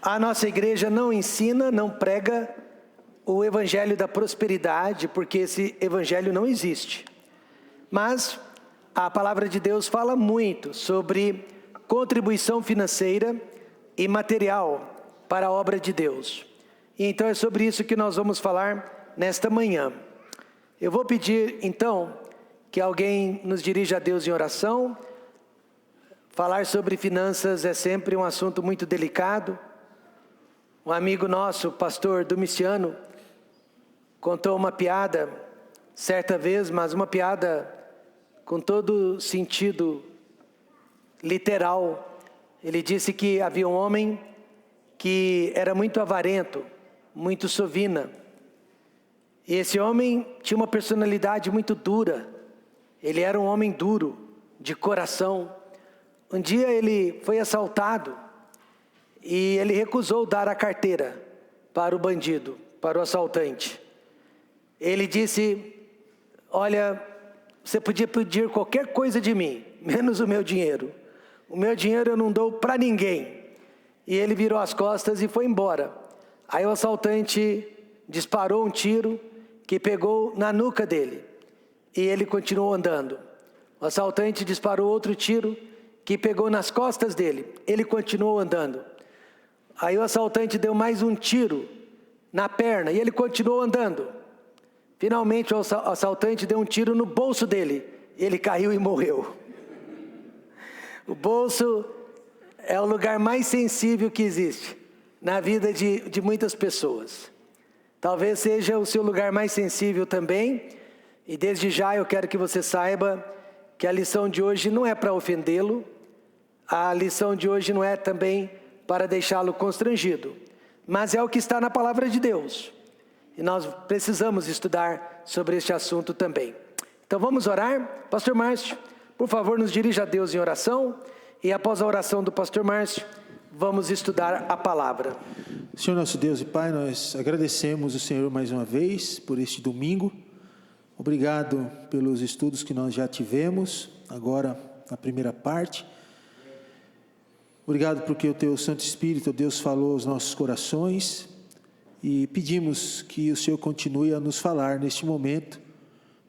A nossa igreja não ensina, não prega o evangelho da prosperidade, porque esse evangelho não existe. Mas a palavra de Deus fala muito sobre contribuição financeira e material para a obra de Deus. E então é sobre isso que nós vamos falar nesta manhã. Eu vou pedir então que alguém nos dirija a Deus em oração. Falar sobre finanças é sempre um assunto muito delicado. Um amigo nosso, pastor Domiciano, contou uma piada certa vez, mas uma piada com todo sentido literal. Ele disse que havia um homem que era muito avarento, muito sovina. E esse homem tinha uma personalidade muito dura. Ele era um homem duro, de coração. Um dia ele foi assaltado e ele recusou dar a carteira para o bandido, para o assaltante. Ele disse: olha, você podia pedir qualquer coisa de mim, menos o meu dinheiro. O meu dinheiro eu não dou para ninguém. E ele virou as costas e foi embora. Aí o assaltante disparou um tiro que pegou na nuca dele. E ele continuou andando. O assaltante disparou outro tiro que pegou nas costas dele. Ele continuou andando. Aí o assaltante deu mais um tiro na perna e ele continuou andando. Finalmente o assaltante deu um tiro no bolso dele. Ele caiu e morreu. O bolso é o lugar mais sensível que existe na vida de muitas pessoas. Talvez seja o seu lugar mais sensível também. E desde já eu quero que você saiba que a lição de hoje não é para ofendê-lo. A lição de hoje não é também para deixá-lo constrangido, mas é o que está na palavra de Deus. E nós precisamos estudar sobre este assunto também. Então vamos orar? Pastor Márcio, por favor, nos dirija a Deus em oração. E após a oração do pastor Márcio, vamos estudar a palavra. Senhor nosso Deus e Pai, nós agradecemos o Senhor mais uma vez por este domingo. Obrigado pelos estudos que nós já tivemos, agora na primeira parte. Obrigado porque o Teu Santo Espírito, Deus, falou aos nossos corações e pedimos que o Senhor continue a nos falar neste momento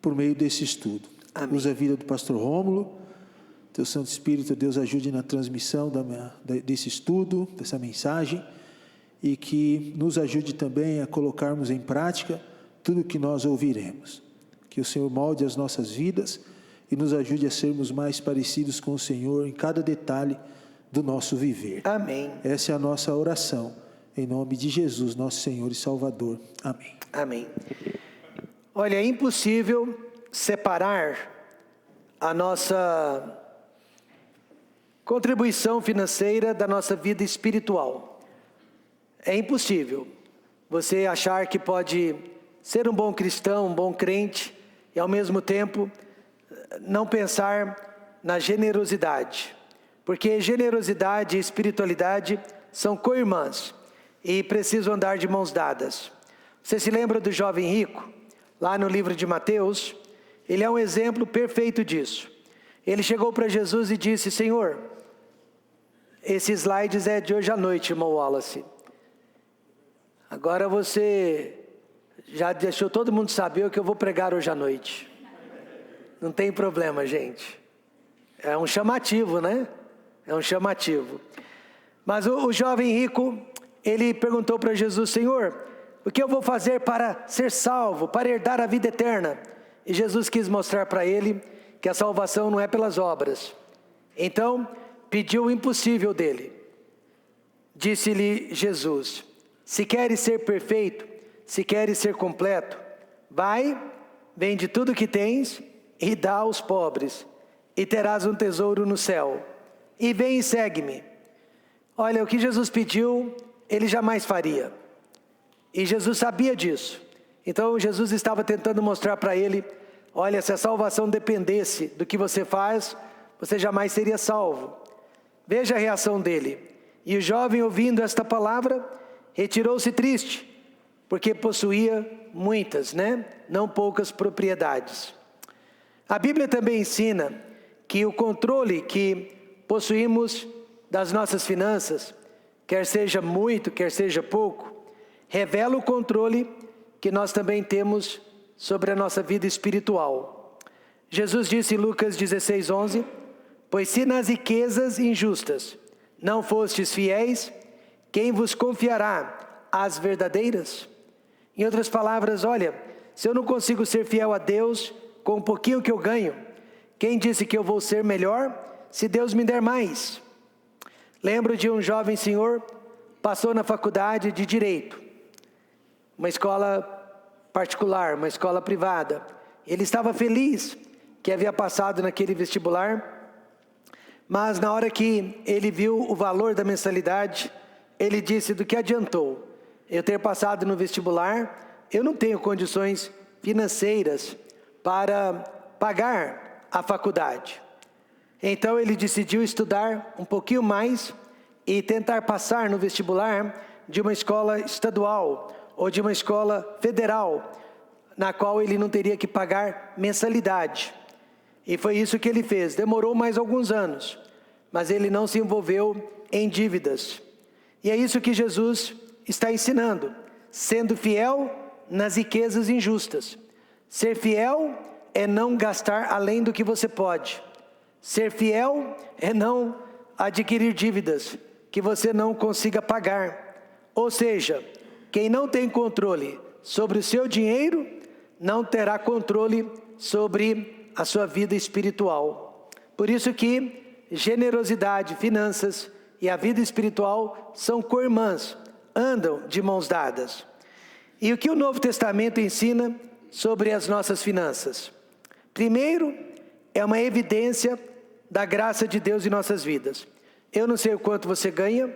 por meio desse estudo. Amém. Usa a vida do pastor Rômulo, Teu Santo Espírito, Deus, ajude na transmissão desse estudo, dessa mensagem, e que nos ajude também a colocarmos em prática tudo o que nós ouviremos. Que o Senhor molde as nossas vidas e nos ajude a sermos mais parecidos com o Senhor em cada detalhe do nosso viver. Amém. Essa é a nossa oração, em nome de Jesus, nosso Senhor e Salvador. Amém. Amém. Olha, é impossível separar a nossa contribuição financeira da nossa vida espiritual. É impossível você achar que pode ser um bom cristão, um bom crente, e ao mesmo tempo não pensar na generosidade. Porque generosidade e espiritualidade são co-irmãs e precisam andar de mãos dadas. Você se lembra do jovem rico? Lá no livro de Mateus, ele é um exemplo perfeito disso. Ele chegou para Jesus e disse: Senhor, esse slide é de hoje à noite, irmão Wallace. Agora você já deixou todo mundo saber o que eu vou pregar hoje à noite. Não tem problema, gente. É um chamativo, né? É um chamativo. Mas o jovem rico, ele perguntou para Jesus: Senhor, o que eu vou fazer para ser salvo, para herdar a vida eterna? E Jesus quis mostrar para ele que a salvação não é pelas obras. Então, pediu o impossível dele. Disse-lhe Jesus: se queres ser perfeito, se queres ser completo, vai, vende tudo que tens e dá aos pobres, e terás um tesouro no céu. E vem e segue-me. Olha, o que Jesus pediu, ele jamais faria. E Jesus sabia disso. Então Jesus estava tentando mostrar para ele: olha, se a salvação dependesse do que você faz, você jamais seria salvo. Veja a reação dele. E o jovem, ouvindo esta palavra, retirou-se triste, porque possuía muitas, não poucas propriedades. A Bíblia também ensina que o controle que possuímos das nossas finanças quer seja muito, quer seja pouco, revela o controle que nós também temos sobre a nossa vida espiritual. Jesus disse em Lucas 16:11, pois se nas riquezas injustas não fostes fiéis, quem vos confiará as verdadeiras? Em outras palavras, olha, se eu não consigo ser fiel a Deus com um pouquinho que eu ganho, quem disse que eu vou ser melhor se Deus me der mais? Lembro de um jovem senhor, passou na faculdade de Direito, uma escola particular, uma escola privada. Ele estava feliz que havia passado naquele vestibular, mas na hora que ele viu o valor da mensalidade, ele disse, do que adiantou eu ter passado no vestibular? Eu não tenho condições financeiras para pagar a faculdade. Então ele decidiu estudar um pouquinho mais e tentar passar no vestibular de uma escola estadual ou de uma escola federal, na qual ele não teria que pagar mensalidade. E foi isso que ele fez. Demorou mais alguns anos, mas ele não se envolveu em dívidas. E é isso que Jesus está ensinando, sendo fiel nas riquezas injustas. Ser fiel é não gastar além do que você pode. Ser fiel é não adquirir dívidas que você não consiga pagar. Ou seja, quem não tem controle sobre o seu dinheiro, não terá controle sobre a sua vida espiritual. Por isso que generosidade, finanças e a vida espiritual são co-irmãs, andam de mãos dadas. E o que o Novo Testamento ensina sobre as nossas finanças? Primeiro, é uma evidência da graça de Deus em nossas vidas. Eu não sei o quanto você ganha,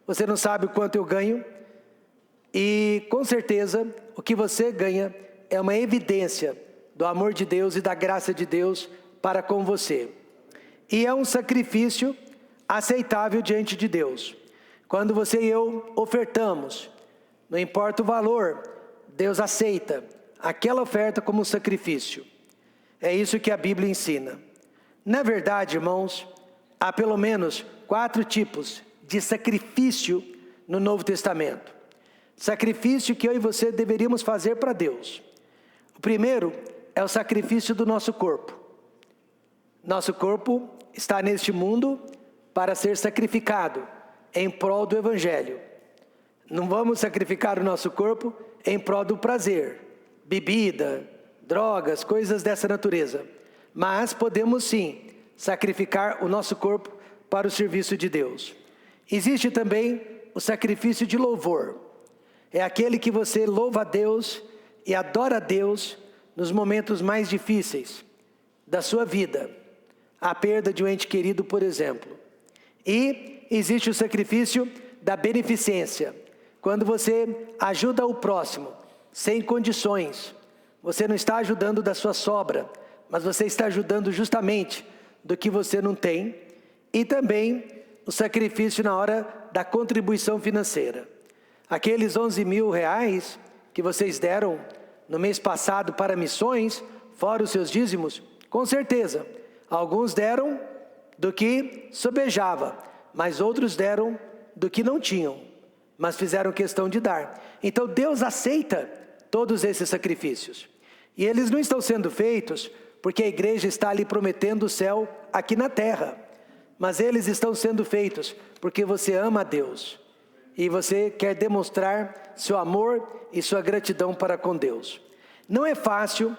você não sabe o quanto eu ganho, e com certeza o que você ganha é uma evidência do amor de Deus e da graça de Deus para com você. E é um sacrifício aceitável diante de Deus. Quando você e eu ofertamos, não importa o valor, Deus aceita aquela oferta como um sacrifício. É isso que a Bíblia ensina. Na verdade, irmãos, há pelo menos 4 tipos de sacrifício no Novo Testamento. Sacrifício que eu e você deveríamos fazer para Deus. O primeiro é o sacrifício do nosso corpo. Nosso corpo está neste mundo para ser sacrificado em prol do Evangelho. Não vamos sacrificar o nosso corpo em prol do prazer, bebida, drogas, coisas dessa natureza. Mas podemos sim sacrificar o nosso corpo para o serviço de Deus. Existe também o sacrifício de louvor. É aquele que você louva a Deus e adora a Deus nos momentos mais difíceis da sua vida. A perda de um ente querido, por exemplo. E existe o sacrifício da beneficência. Quando você ajuda o próximo, sem condições. Você não está ajudando da sua sobra, mas você está ajudando justamente do que você não tem. E também o sacrifício na hora da contribuição financeira. Aqueles 11 mil reais que vocês deram no mês passado para missões, fora os seus dízimos, com certeza, alguns deram do que sobejava, mas outros deram do que não tinham, mas fizeram questão de dar. Então Deus aceita todos esses sacrifícios. E eles não estão sendo feitos porque a igreja está lhe prometendo o céu aqui na terra, mas eles estão sendo feitos porque você ama a Deus e você quer demonstrar seu amor e sua gratidão para com Deus. Não é fácil,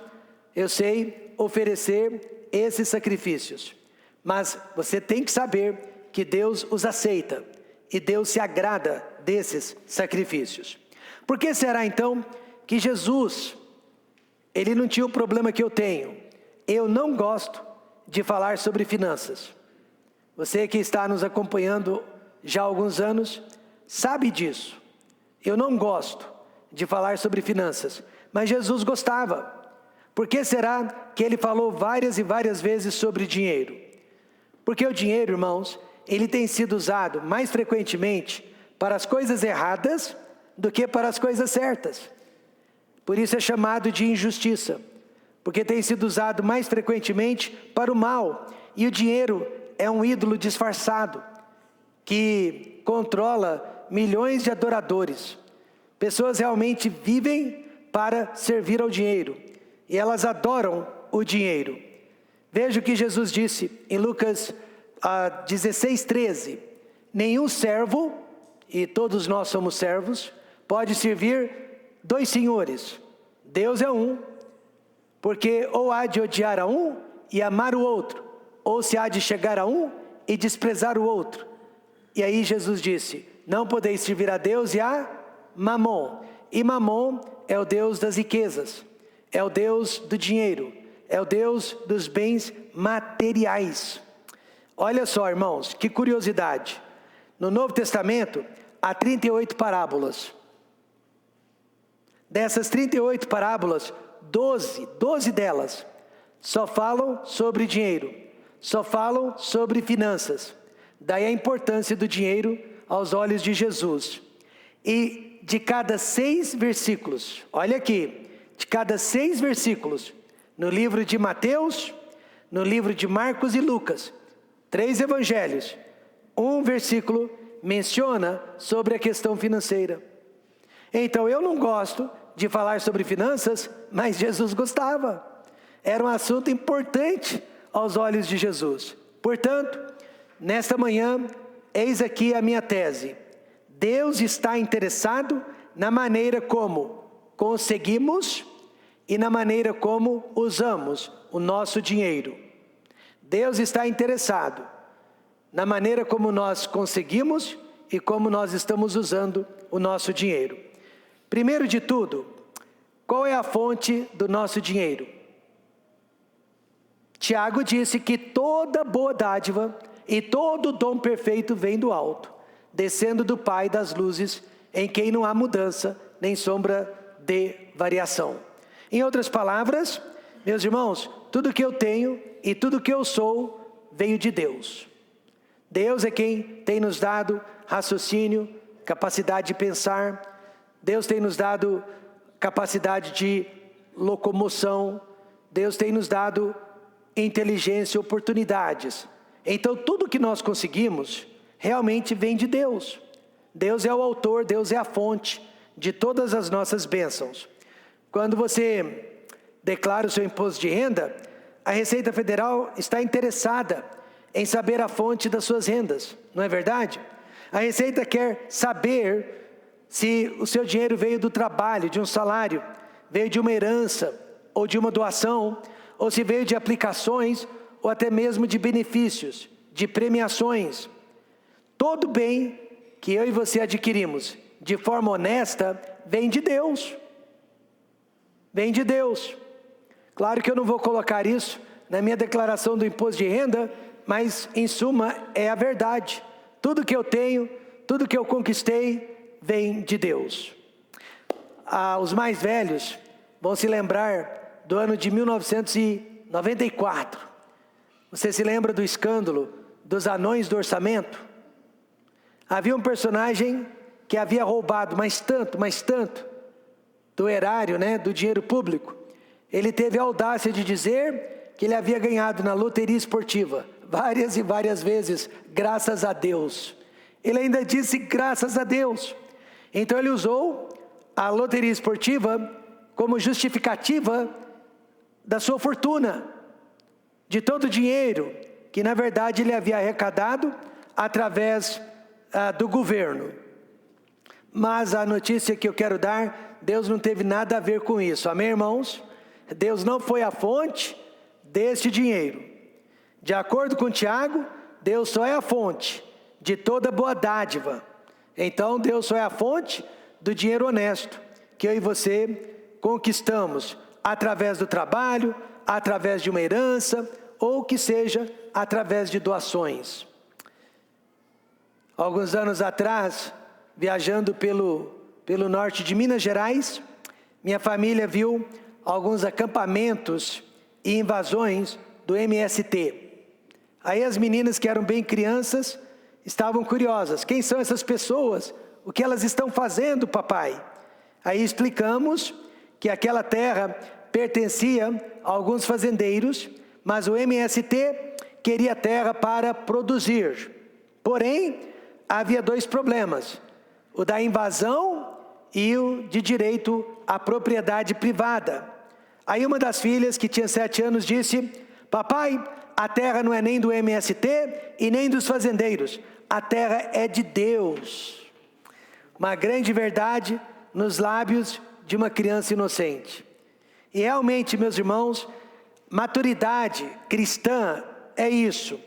eu sei, oferecer esses sacrifícios, mas você tem que saber que Deus os aceita e Deus se agrada desses sacrifícios. Por que será então que Jesus, ele não tinha o problema que eu tenho? Eu não gosto de falar sobre finanças. Você que está nos acompanhando já há alguns anos, sabe disso. Eu não gosto de falar sobre finanças, mas Jesus gostava. Por que será que ele falou várias e várias vezes sobre dinheiro? Porque o dinheiro, irmãos, ele tem sido usado mais frequentemente para as coisas erradas do que para as coisas certas. Por isso é chamado de injustiça, porque tem sido usado mais frequentemente para o mal, e o dinheiro é um ídolo disfarçado. que controla milhões de adoradores. Pessoas realmente vivem para servir ao dinheiro, e elas adoram o dinheiro. Veja o que Jesus disse em Lucas 16:13. Nenhum servo, e todos nós somos servos, pode servir 2 senhores. Deus é um, porque ou há de odiar a um e amar o outro, ou se há de chegar a um e desprezar o outro. E aí Jesus disse: não podeis servir a Deus e a Mamon. E Mamon é o Deus das riquezas, é o Deus do dinheiro, é o Deus dos bens materiais. Olha só, irmãos, que curiosidade. No Novo Testamento há 38 parábolas. Dessas 38 parábolas, 12 delas só falam sobre dinheiro, só falam sobre finanças. Daí a importância do dinheiro aos olhos de Jesus. E de cada 6 versículos, olha aqui, de cada 6 versículos, no livro de Mateus, no livro de Marcos e Lucas, 3 evangelhos, um versículo menciona sobre a questão financeira. Então eu não gosto de falar sobre finanças, mas Jesus gostava. Era um assunto importante aos olhos de Jesus. Portanto, nesta manhã, eis aqui a minha tese. Deus está interessado na maneira como conseguimos e na maneira como usamos o nosso dinheiro. Deus está interessado na maneira como nós conseguimos e como nós estamos usando o nosso dinheiro. Primeiro de tudo, qual é a fonte do nosso dinheiro? Tiago disse que toda boa dádiva e todo dom perfeito vem do alto, descendo do Pai das luzes, em quem não há mudança nem sombra de variação. Em outras palavras, meus irmãos, tudo que eu tenho e tudo que eu sou veio de Deus. Deus é quem tem nos dado raciocínio, capacidade de pensar. Deus tem nos dado capacidade de locomoção. Deus tem nos dado inteligência, oportunidades. Então tudo que nós conseguimos realmente vem de Deus. Deus é o autor, Deus é a fonte de todas as nossas bênçãos. Quando você declara o seu imposto de renda, a Receita Federal está interessada em saber a fonte das suas rendas, não é verdade? A Receita quer saber se o seu dinheiro veio do trabalho, de um salário, veio de uma herança ou de uma doação, ou se veio de aplicações ou até mesmo de benefícios, de premiações. Todo bem que eu e você adquirimos de forma honesta vem de Deus. Vem de Deus. Claro que eu não vou colocar isso na minha declaração do imposto de renda, mas em suma é a verdade. Tudo que eu tenho, tudo que eu conquistei vem de Deus. Os mais velhos vão se lembrar do ano de 1994. Você se lembra do escândalo dos anões do orçamento? Havia um personagem que havia roubado mais tanto do erário, do dinheiro público. Ele teve a audácia de dizer que ele havia ganhado na loteria esportiva várias e várias vezes, graças a Deus. Ele ainda disse graças a Deus. Então ele usou a loteria esportiva como justificativa da sua fortuna, de todo o dinheiro que na verdade ele havia arrecadado através do governo. Mas a notícia que eu quero dar, Deus não teve nada a ver com isso, amém, irmãos? Deus não foi a fonte deste dinheiro. De acordo com Tiago, Deus só é a fonte de toda boa dádiva. Então Deus só é a fonte do dinheiro honesto, que eu e você conquistamos através do trabalho, através de uma herança, ou que seja através de doações. Alguns anos atrás, viajando pelo norte de Minas Gerais, minha família viu alguns acampamentos e invasões do MST. Aí as meninas que eram bem crianças estavam curiosas. Quem são essas pessoas? O que elas estão fazendo, papai? Aí explicamos que aquela terra pertencia a alguns fazendeiros, mas o MST queria terra para produzir. Porém, havia dois problemas: o da invasão e o de direito à propriedade privada. Aí uma das filhas, que tinha 7 anos, disse: papai, a terra não é nem do MST e nem dos fazendeiros, a terra é de Deus. Uma grande verdade nos lábios de uma criança inocente. E realmente, meus irmãos, maturidade cristã é isso: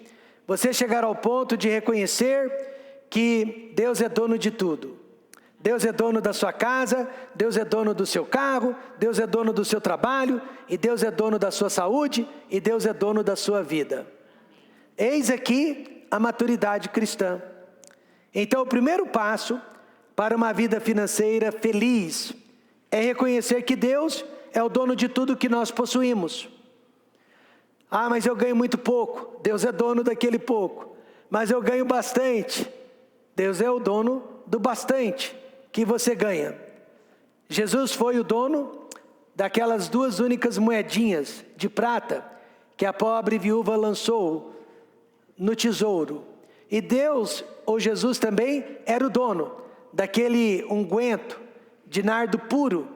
você chegar ao ponto de reconhecer que Deus é dono de tudo. Deus é dono da sua casa, Deus é dono do seu carro, Deus é dono do seu trabalho, e Deus é dono da sua saúde, e Deus é dono da sua vida. Eis aqui a maturidade cristã. Então, o primeiro passo para uma vida financeira feliz é reconhecer que Deus é o dono de tudo que nós possuímos. Ah, mas eu ganho muito pouco. Deus é dono daquele pouco. Mas eu ganho bastante. Deus é o dono do bastante que você ganha. Jesus foi o dono daquelas 2 únicas moedinhas de prata que a pobre viúva lançou no tesouro. E Deus, ou Jesus também, era o dono daquele unguento de nardo puro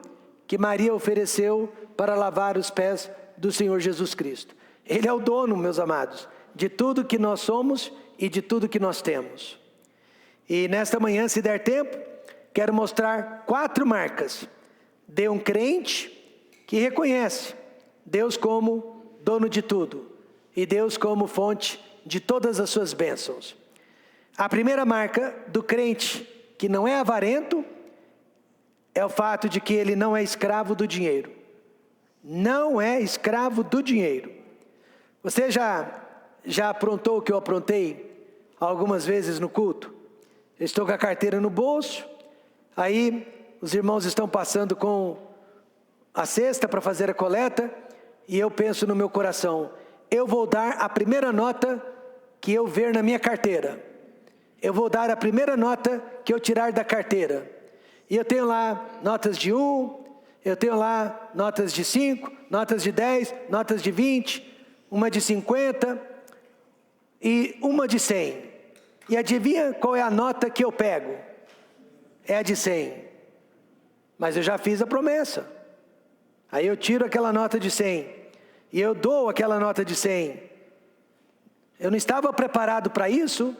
que Maria ofereceu para lavar os pés do Senhor Jesus Cristo. Ele é o dono, meus amados, de tudo que nós somos e de tudo que nós temos. E nesta manhã, se der tempo, quero mostrar 4 marcas de um crente que reconhece Deus como dono de tudo e Deus como fonte de todas as suas bênçãos. A primeira marca do crente que não é avarento é o fato de que ele não é escravo do dinheiro. Não é escravo do dinheiro. Você já aprontou o que eu aprontei algumas vezes no culto? Eu estou com a carteira no bolso, aí os irmãos estão passando com a cesta para fazer a coleta, e eu penso no meu coração: eu vou dar a primeira nota que eu ver na minha carteira. Eu vou dar a primeira nota que eu tirar da carteira. E eu tenho lá notas de 1, eu tenho lá notas de 5, notas de 10, notas de 20, uma de 50 e uma de 100. E adivinha qual é a nota que eu pego? É a de 100. Mas eu já fiz a promessa. Aí eu tiro aquela nota de 100 e eu dou aquela nota de 100. Eu não estava preparado para isso,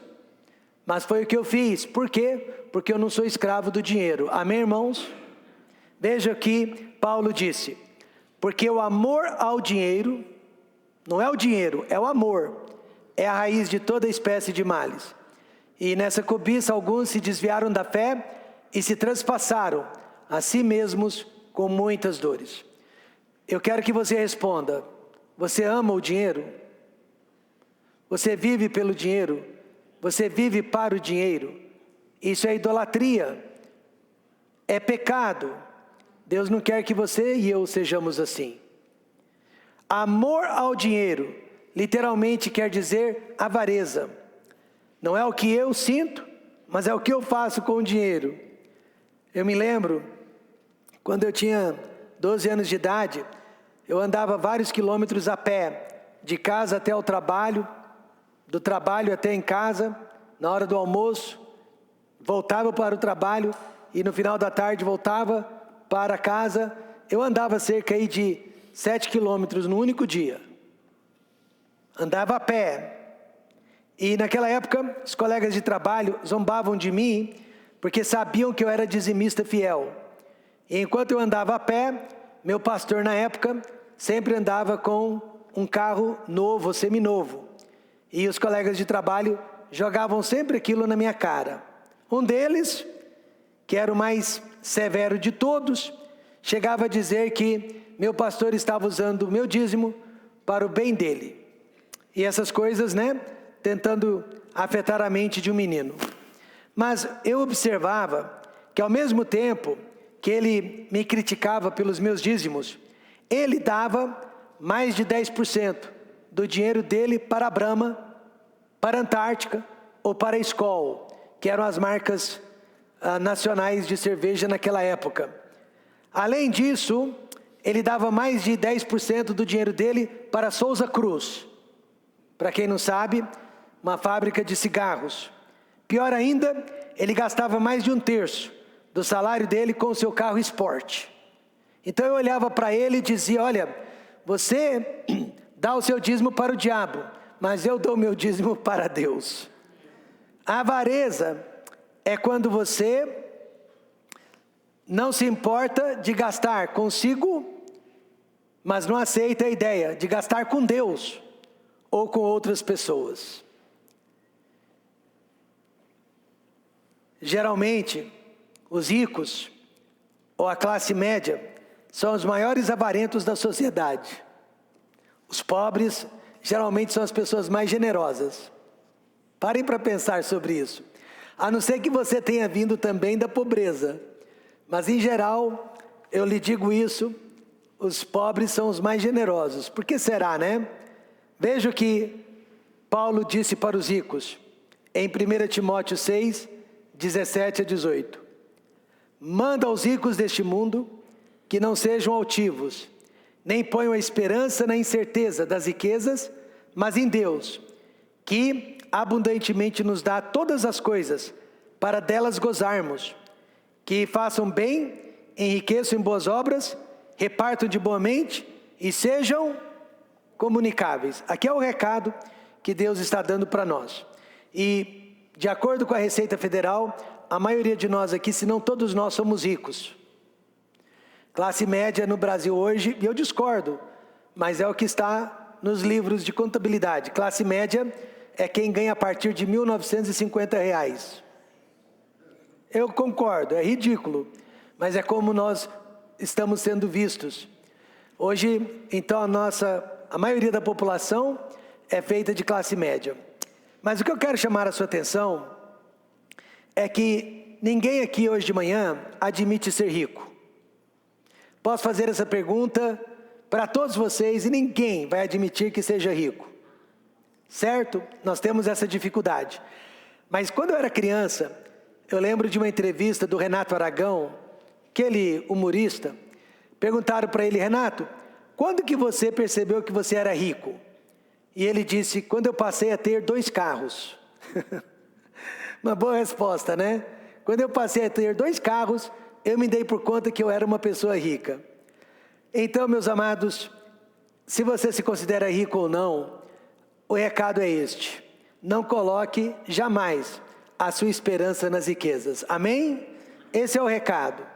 mas foi o que eu fiz. Por quê? Porque eu não sou escravo do dinheiro. Amém, irmãos? Veja que Paulo disse: porque o amor ao dinheiro, não é o dinheiro, é o amor, é a raiz de toda espécie de males. E nessa cobiça alguns se desviaram da fé e se transpassaram a si mesmos com muitas dores. Eu quero que você responda: você ama o dinheiro? Você vive pelo dinheiro? Você vive para o dinheiro? Isso é idolatria, é pecado. Deus não quer que você e eu sejamos assim. Amor ao dinheiro literalmente quer dizer avareza. Não é o que eu sinto, mas é o que eu faço com o dinheiro. Eu me lembro, quando eu tinha 12 anos de idade, eu andava vários quilômetros a pé, de casa até o trabalho, do trabalho até em casa, na hora do almoço, voltava para o trabalho e no final da tarde voltava para casa. Eu andava cerca aí de 7 quilômetros no único dia. Andava a pé. E naquela época, os colegas de trabalho zombavam de mim, porque sabiam que eu era dizimista fiel. E enquanto eu andava a pé, meu pastor na época sempre andava com um carro novo, seminovo. E os colegas de trabalho jogavam sempre aquilo na minha cara. Um deles, que era o mais severo de todos, chegava a dizer que meu pastor estava usando o meu dízimo para o bem dele. E essas coisas, tentando afetar a mente de um menino. Mas eu observava que ao mesmo tempo que ele me criticava pelos meus dízimos, ele dava mais de 10% do dinheiro dele para a Brahma, para a Antártica ou para a Skol, que eram as marcas nacionais de cerveja naquela época. Além disso, ele dava mais de 10% do dinheiro dele para a Souza Cruz. Para quem não sabe, uma fábrica de cigarros. Pior ainda, ele gastava mais de 1/3 do salário dele com o seu carro esporte. Então eu olhava para ele e dizia: olha, você dá o seu dízimo para o diabo, mas eu dou o meu dízimo para Deus. A avareza é quando você não se importa de gastar consigo, mas não aceita a ideia de gastar com Deus ou com outras pessoas. Geralmente, os ricos ou a classe média são os maiores avarentos da sociedade. Os pobres geralmente são as pessoas mais generosas. Parem para pensar sobre isso. A não ser que você tenha vindo também da pobreza. Mas em geral, eu lhe digo isso, os pobres são os mais generosos. Por que será, né? Veja o que Paulo disse para os ricos, em 1 Timóteo 6, 17 a 18. Manda aos ricos deste mundo que não sejam altivos, nem ponham a esperança na incerteza das riquezas, mas em Deus, que abundantemente nos dá todas as coisas, para delas gozarmos. Que façam bem, enriqueçam em boas obras, repartam de boa mente e sejam comunicáveis. Aqui é o recado que Deus está dando para nós. E, de acordo com a Receita Federal, a maioria de nós aqui, se não todos nós, somos ricos. Classe média no Brasil hoje, e eu discordo, mas é o que está nos livros de contabilidade. Classe média é quem ganha a partir de R$1.950. Eu concordo, é ridículo, mas é como nós estamos sendo vistos. Hoje, então, a maioria da população é feita de classe média. Mas o que eu quero chamar a sua atenção é que ninguém aqui hoje de manhã admite ser rico. Posso fazer essa pergunta para todos vocês e ninguém vai admitir que seja rico. Certo? Nós temos essa dificuldade. Mas quando eu era criança, eu lembro de uma entrevista do Renato Aragão, aquele humorista. Perguntaram para ele: Renato, quando que você percebeu que você era rico? E ele disse: quando eu passei a ter 2 carros. Uma boa resposta, né? Quando eu passei a ter 2 carros, eu me dei por conta que eu era uma pessoa rica. Então, meus amados, se você se considera rico ou não, o recado é este: não coloque jamais a sua esperança nas riquezas. Amém? Esse é o recado.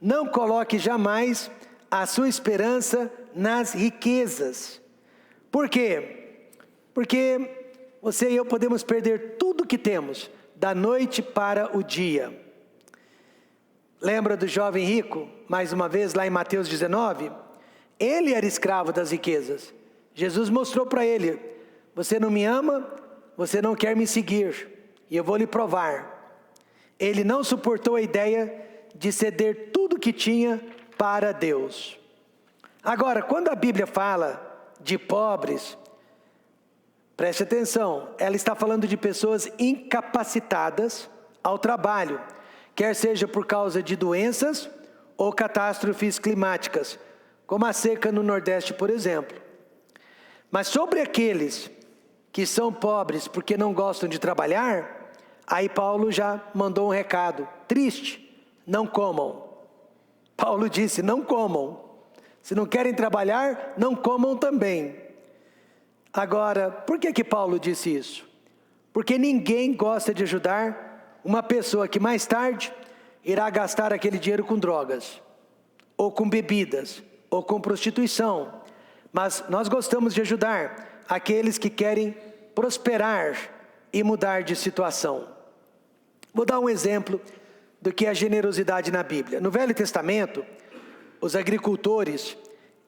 Não coloque jamais a sua esperança nas riquezas. Por quê? Porque você e eu podemos perder tudo que temos, da noite para o dia. Lembra do jovem rico? Mais uma vez, lá em Mateus 19? Ele era escravo das riquezas. Jesus mostrou para ele: você não me ama, você não quer me seguir, e eu vou lhe provar. Ele não suportou a ideia de ceder tudo que tinha para Deus. Agora, quando a Bíblia fala de pobres, preste atenção, ela está falando de pessoas incapacitadas ao trabalho, quer seja por causa de doenças ou catástrofes climáticas, como a seca no Nordeste, por exemplo. Mas sobre aqueles que são pobres porque não gostam de trabalhar, aí Paulo já mandou um recado triste: não comam. Paulo disse: não comam. Se não querem trabalhar, não comam também. Agora, por que Paulo disse isso? Porque ninguém gosta de ajudar uma pessoa que mais tarde irá gastar aquele dinheiro com drogas, ou com bebidas, ou com prostituição. Mas nós gostamos de ajudar aqueles que querem prosperar e mudar de situação. Vou dar um exemplo do que é a generosidade na Bíblia. No Velho Testamento, os agricultores,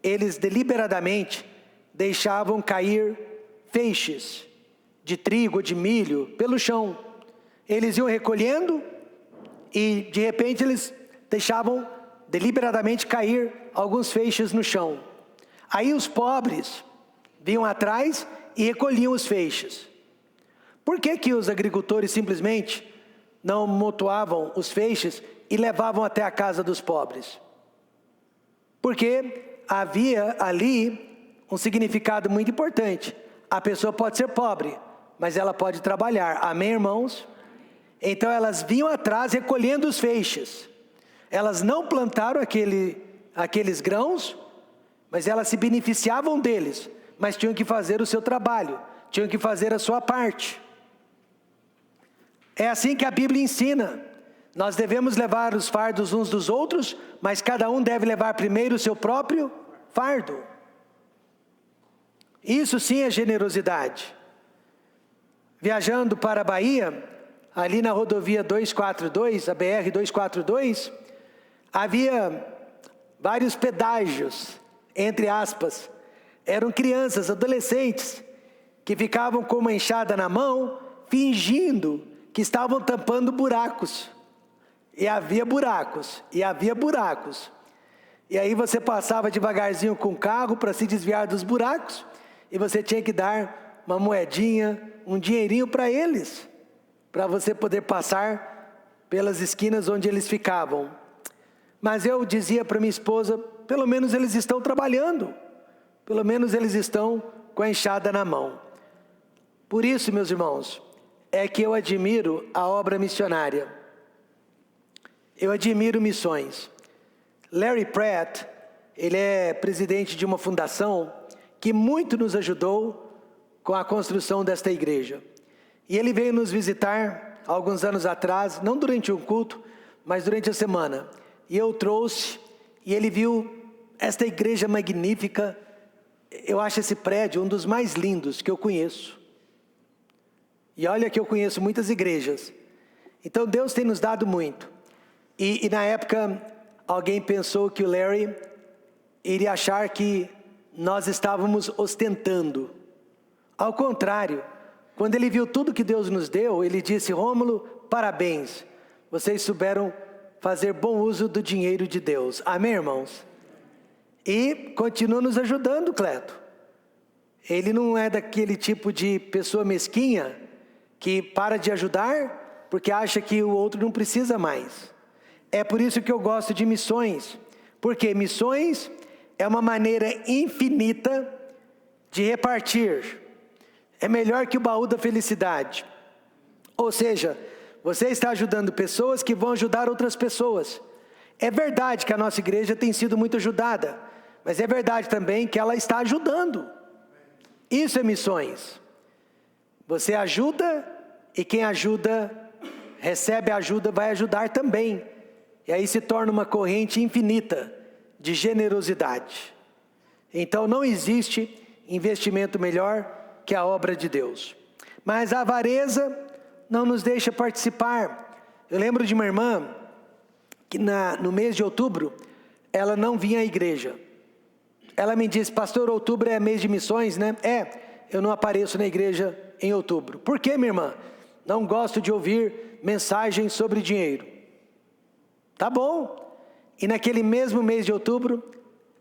eles deliberadamente deixavam cair feixes de trigo ou de milho pelo chão. Eles iam recolhendo e de repente eles deixavam deliberadamente cair alguns feixes no chão. Aí os pobres vinham atrás e recolhiam os feixes. Por que os agricultores simplesmente não amontoavam os feixes e levavam até a casa dos pobres? Porque havia ali um significado muito importante. A pessoa pode ser pobre, mas ela pode trabalhar. Amém, irmãos? Então elas vinham atrás recolhendo os feixes. Elas não plantaram aqueles grãos, mas elas se beneficiavam deles, mas tinham que fazer o seu trabalho, tinham que fazer a sua parte. É assim que a Bíblia ensina. Nós devemos levar os fardos uns dos outros, mas cada um deve levar primeiro o seu próprio fardo. Isso sim é generosidade. Viajando para a Bahia, ali na rodovia 242, a BR 242, havia vários pedágios, entre aspas. Eram crianças, adolescentes, que ficavam com uma enxada na mão, fingindo que estavam tampando buracos. E havia buracos, e havia buracos. E aí você passava devagarzinho com o carro para se desviar dos buracos, e você tinha que dar uma moedinha, um dinheirinho para eles, para você poder passar pelas esquinas onde eles ficavam. Mas eu dizia para minha esposa, pelo menos eles estão trabalhando, pelo menos eles estão com a enxada na mão. Por isso, meus irmãos, é que eu admiro a obra missionária. Eu admiro missões. Larry Pratt, ele é presidente de uma fundação que muito nos ajudou com a construção desta igreja. E ele veio nos visitar alguns anos atrás, não durante um culto, mas durante a semana. E eu trouxe, e ele viu esta igreja magnífica. Eu acho esse prédio um dos mais lindos que eu conheço. E olha que eu conheço muitas igrejas. Então Deus tem nos dado muito. E na época, alguém pensou que o Larry iria achar que nós estávamos ostentando. Ao contrário, quando ele viu tudo que Deus nos deu, ele disse: Rômulo, parabéns, vocês souberam fazer bom uso do dinheiro de Deus. Amém, irmãos? E continua nos ajudando, Cleto. Ele não é daquele tipo de pessoa mesquinha que para de ajudar porque acha que o outro não precisa mais. É por isso que eu gosto de missões, porque missões é uma maneira infinita de repartir. É melhor que o baú da felicidade. Ou seja, você está ajudando pessoas que vão ajudar outras pessoas. É verdade que a nossa igreja tem sido muito ajudada, mas é verdade também que ela está ajudando. Isso é missões. Você ajuda e quem ajuda, recebe ajuda, vai ajudar também. E aí se torna uma corrente infinita de generosidade. Então não existe investimento melhor que a obra de Deus. Mas a avareza não nos deixa participar. Eu lembro de uma irmã que no mês de outubro, ela não vinha à igreja. Ela me disse: pastor, outubro é mês de missões, né? Eu não apareço na igreja em outubro. Por quê, minha irmã? Não gosto de ouvir mensagens sobre dinheiro. Tá bom. E naquele mesmo mês de outubro,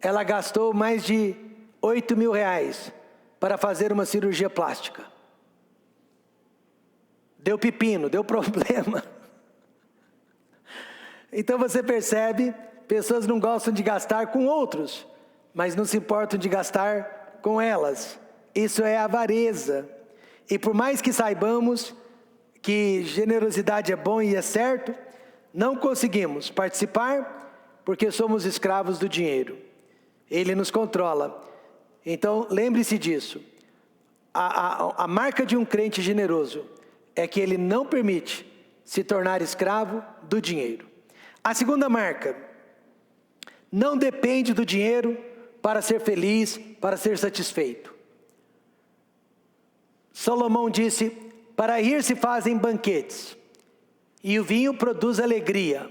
ela gastou mais de 8 mil reais para fazer uma cirurgia plástica. Deu pepino, deu problema. Então você percebe, pessoas não gostam de gastar com outros, mas não se importam de gastar com elas. Isso é avareza. E por mais que saibamos que generosidade é bom e é certo, não conseguimos participar porque somos escravos do dinheiro. Ele nos controla. Então lembre-se disso. A marca de um crente generoso é que ele não permite se tornar escravo do dinheiro. A segunda marca: não depende do dinheiro para ser feliz, para ser satisfeito. Salomão disse: para rir se fazem banquetes, e o vinho produz alegria,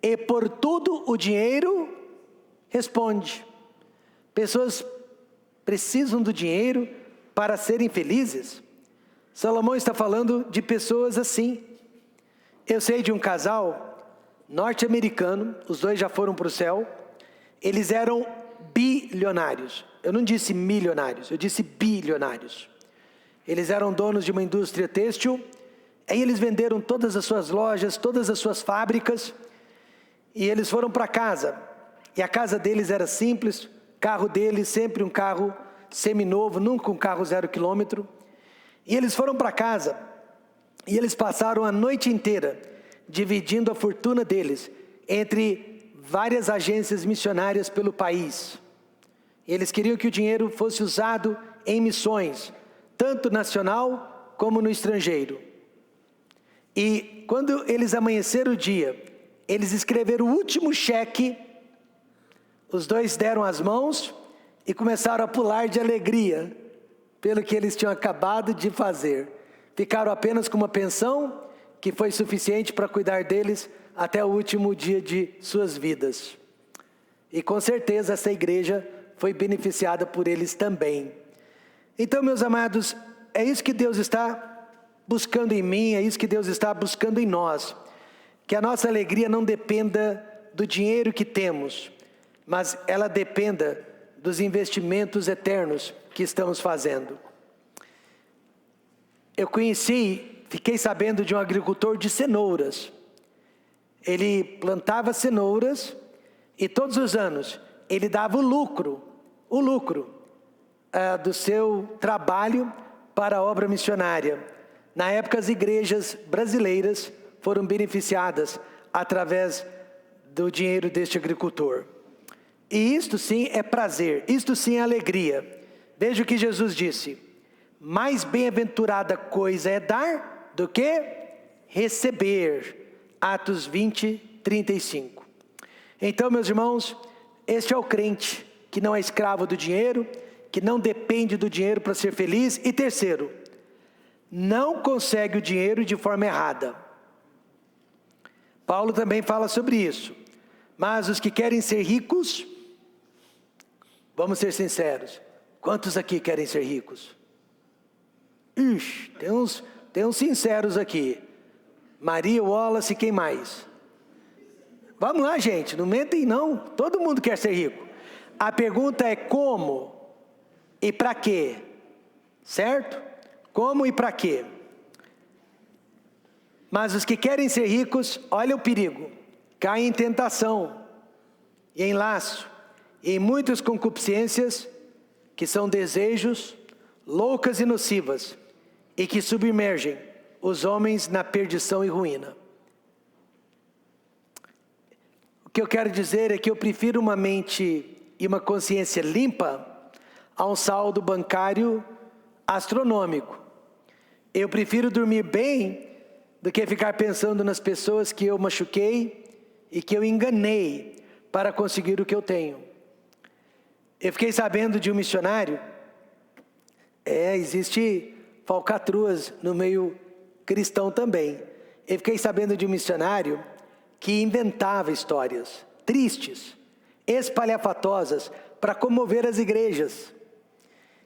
e por tudo o dinheiro responde. Pessoas precisam do dinheiro para serem felizes. Salomão está falando de pessoas assim. Eu sei de um casal norte-americano, os dois já foram para o céu. Eles eram bilionários. Eu não disse milionários, eu disse bilionários. Eles eram donos de uma indústria têxtil. Aí eles venderam todas as suas lojas, todas as suas fábricas, e eles foram para casa. E a casa deles era simples, o carro deles sempre um carro seminovo, nunca um carro 0 km. E eles foram para casa, E eles passaram a noite inteira dividindo a fortuna deles entre várias agências missionárias pelo país. Eles queriam que o dinheiro fosse usado em missões, tanto nacional como no estrangeiro. E quando eles amanheceram o dia, eles escreveram o último cheque, os dois deram as mãos e começaram a pular de alegria pelo que eles tinham acabado de fazer. Ficaram apenas com uma pensão que foi suficiente para cuidar deles até o último dia de suas vidas. E com certeza essa igreja foi beneficiada por eles também. Então, meus amados, é isso que Deus está buscando em mim, é isso que Deus está buscando em nós. Que a nossa alegria não dependa do dinheiro que temos, mas ela dependa dos investimentos eternos que estamos fazendo. Eu fiquei sabendo de um agricultor de cenouras. Ele plantava cenouras e todos os anos ele dava o lucro do seu trabalho para a obra missionária. Na época, as igrejas brasileiras foram beneficiadas através do dinheiro deste agricultor. E isto sim é prazer, isto sim é alegria. Veja o que Jesus disse: mais bem-aventurada coisa é dar do que receber. Atos 20, 35. Então, meus irmãos, este é o crente que não é escravo do dinheiro, que não depende do dinheiro para ser feliz. E terceiro, não consegue o dinheiro de forma errada. Paulo também fala sobre isso. Mas os que querem ser ricos, vamos ser sinceros, quantos aqui querem ser ricos? Ixi, tem uns sinceros aqui. Maria, Wallace, quem mais? Vamos lá, gente, não mentem não, todo mundo quer ser rico. A pergunta é como e para quê, certo? Como e para quê? Mas os que querem ser ricos, olha o perigo, caem em tentação, e em laço, e em muitas concupiscências, que são desejos loucas e nocivas, e que submergem os homens na perdição e ruína. O que eu quero dizer é que eu prefiro uma mente e uma consciência limpa a um saldo bancário astronômico. Eu prefiro dormir bem do que ficar pensando nas pessoas que eu machuquei e que eu enganei para conseguir o que eu tenho. Eu fiquei sabendo de um missionário, existe falcatruas no meio cristão também. Eu fiquei sabendo de um missionário que inventava histórias tristes, espalhafatosas, para comover as igrejas.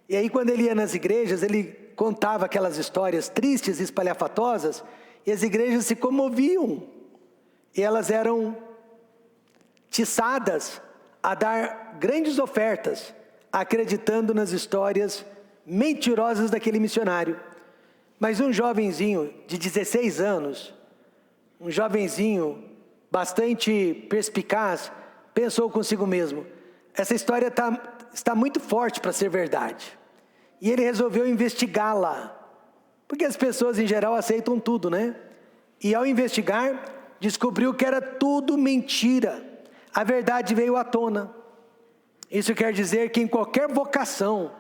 E aí quando ele ia nas igrejas, ele contava aquelas histórias tristes e espalhafatosas, e as igrejas se comoviam, e elas eram tiçadas a dar grandes ofertas, acreditando nas histórias mentirosas daquele missionário. Mas um jovenzinho de 16 anos, um jovenzinho bastante perspicaz, pensou consigo mesmo: essa história está muito forte para ser verdade. E ele resolveu investigá-la, porque as pessoas em geral aceitam tudo, né? E ao investigar, descobriu que era tudo mentira. A verdade veio à tona. Isso quer dizer que em qualquer vocação,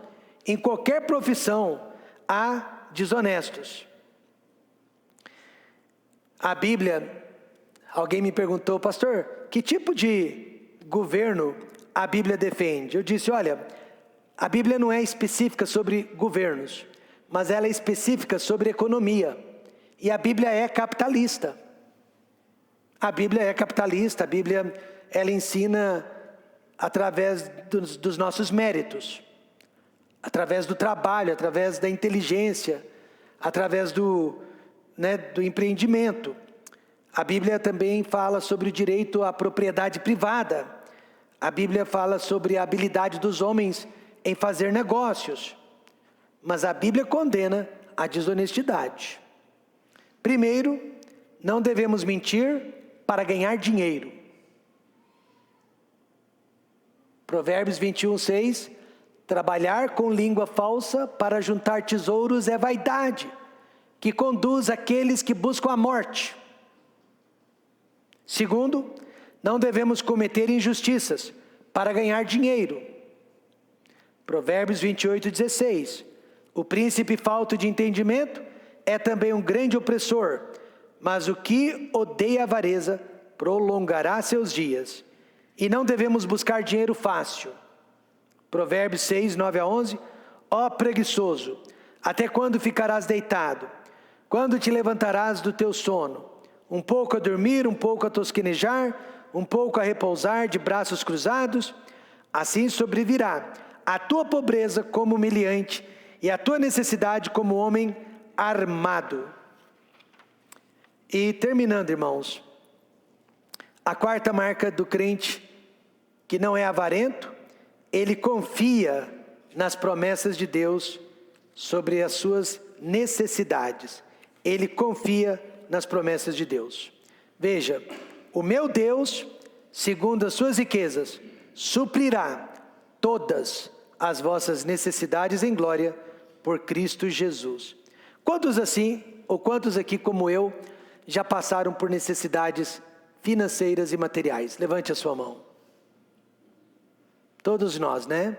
em qualquer profissão, há desonestos. A Bíblia, alguém me perguntou: pastor, que tipo de governo a Bíblia defende? Eu disse: olha, a Bíblia não é específica sobre governos, mas ela é específica sobre economia. E a Bíblia é capitalista. A Bíblia é capitalista, a Bíblia, ela ensina através dos nossos méritos, através do trabalho, através da inteligência, através do empreendimento. A Bíblia também fala sobre o direito à propriedade privada. A Bíblia fala sobre a habilidade dos homens em fazer negócios. Mas a Bíblia condena a desonestidade. Primeiro, não devemos mentir para ganhar dinheiro. Provérbios 21:6, trabalhar com língua falsa para juntar tesouros é vaidade, que conduz aqueles que buscam a morte. Segundo, não devemos cometer injustiças para ganhar dinheiro. Provérbios 28:16. O príncipe falto de entendimento é também um grande opressor, mas o que odeia a avareza prolongará seus dias. E não devemos buscar dinheiro fácil. Provérbios 6:9-11. Ó preguiçoso, até quando ficarás deitado? Quando te levantarás do teu sono? Um pouco a dormir, um pouco a tosquenejar, um pouco a repousar de braços cruzados? Assim sobrevirá a tua pobreza como humilhante e a tua necessidade como homem armado. E terminando, irmãos, a quarta marca do crente que não é avarento, ele confia nas promessas de Deus sobre as suas necessidades. Ele confia nas promessas de Deus. Veja, o meu Deus, segundo as suas riquezas, suprirá todas as vossas necessidades em glória por Cristo Jesus. Quantos assim, ou quantos aqui como eu, já passaram por necessidades financeiras e materiais? Levante a sua mão. Todos nós, né?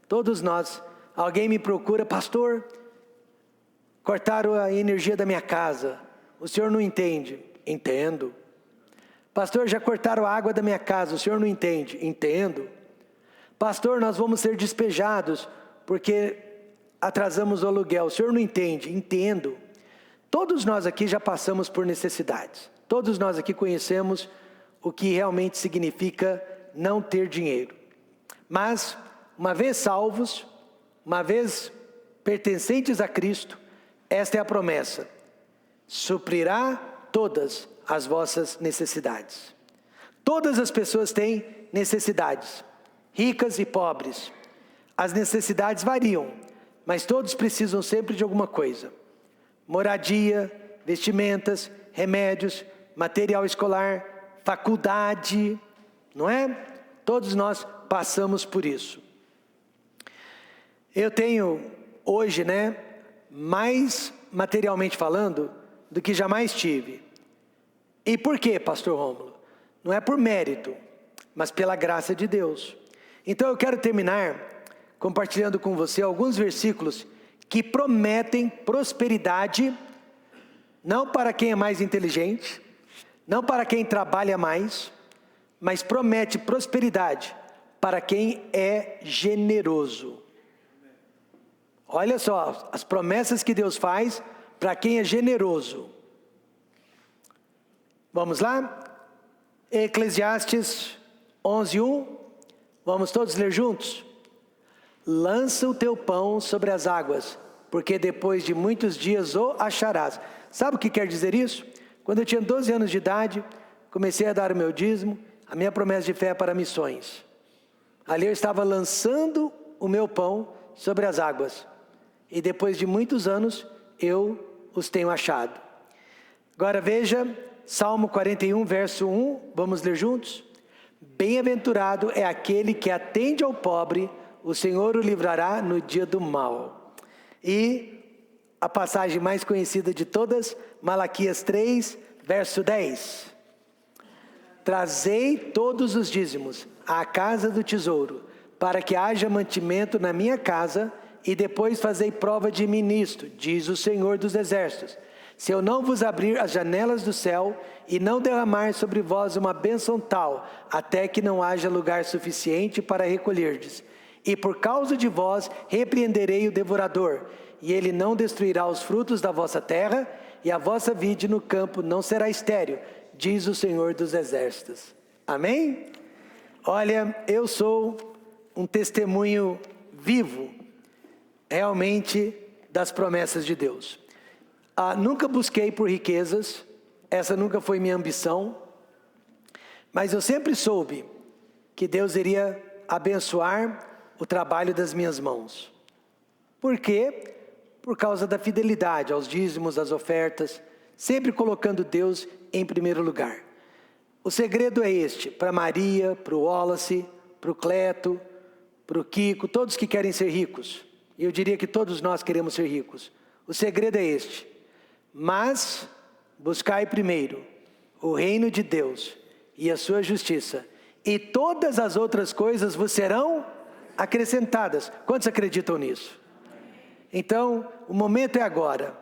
Todos nós. Alguém me procura, pastor, cortaram a energia da minha casa. O senhor não entende? Entendo. Pastor, já cortaram a água da minha casa. O senhor não entende? Entendo. Pastor, nós vamos ser despejados porque atrasamos o aluguel. O senhor não entende? Entendo. Todos nós aqui já passamos por necessidades. Todos nós aqui conhecemos o que realmente significa não ter dinheiro. Mas, uma vez salvos, uma vez pertencentes a Cristo, esta é a promessa: suprirá todas as vossas necessidades. Todas as pessoas têm necessidades, ricas e pobres. As necessidades variam, mas todos precisam sempre de alguma coisa: moradia, vestimentas, remédios, material escolar, faculdade, não é? Todos nós passamos por isso. Eu tenho hoje, mais materialmente falando do que jamais tive. E por quê, pastor Rômulo? Não é por mérito, mas pela graça de Deus. Então eu quero terminar compartilhando com você alguns versículos que prometem prosperidade, não para quem é mais inteligente, não para quem trabalha mais, mas promete prosperidade para quem é generoso. Olha só, as promessas que Deus faz para quem é generoso. Vamos lá? Eclesiastes 11:1. Vamos todos ler juntos? Lança o teu pão sobre as águas, porque depois de muitos dias o acharás. Sabe o que quer dizer isso? Quando eu tinha 12 anos de idade, comecei a dar o meu dízimo, a minha promessa de fé para missões. Ali eu estava lançando o meu pão sobre as águas. E depois de muitos anos, eu os tenho achado. Agora veja, Salmo 41, verso 1, vamos ler juntos? Bem-aventurado é aquele que atende ao pobre, o Senhor o livrará no dia do mal. E a passagem mais conhecida de todas, Malaquias 3, verso 10. Trazei todos os dízimos à casa do tesouro, para que haja mantimento na minha casa, e depois fazei prova de mim nisto, diz o Senhor dos Exércitos. Se eu não vos abrir as janelas do céu, e não derramar sobre vós uma bênção tal, até que não haja lugar suficiente para recolherdes. E por causa de vós repreenderei o devorador, e ele não destruirá os frutos da vossa terra, e a vossa vide no campo não será estéril, diz o Senhor dos Exércitos. Amém? Olha, eu sou um testemunho vivo, realmente, das promessas de Deus. Nunca busquei por riquezas, essa nunca foi minha ambição, mas eu sempre soube que Deus iria abençoar o trabalho das minhas mãos. Por quê? Por causa da fidelidade aos dízimos, às ofertas, sempre colocando Deus em primeiro lugar. O segredo é este, para Maria, para o Wallace, para o Cleto, para o Kiko, todos que querem ser ricos. E eu diria que todos nós queremos ser ricos. O segredo é este: Mas buscai primeiro o reino de Deus e a sua justiça, e todas as outras coisas vos serão acrescentadas. Quantos acreditam nisso? Então, o momento é agora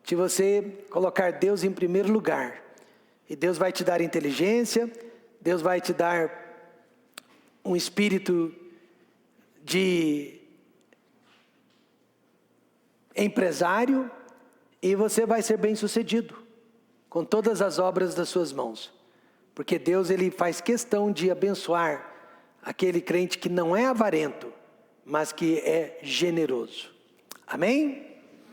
de você colocar Deus em primeiro lugar. E Deus vai te dar inteligência, Deus vai te dar um espírito de empresário, e você vai ser bem-sucedido com todas as obras das suas mãos. Porque Deus, Ele faz questão de abençoar aquele crente que não é avarento, mas que é generoso. Amém?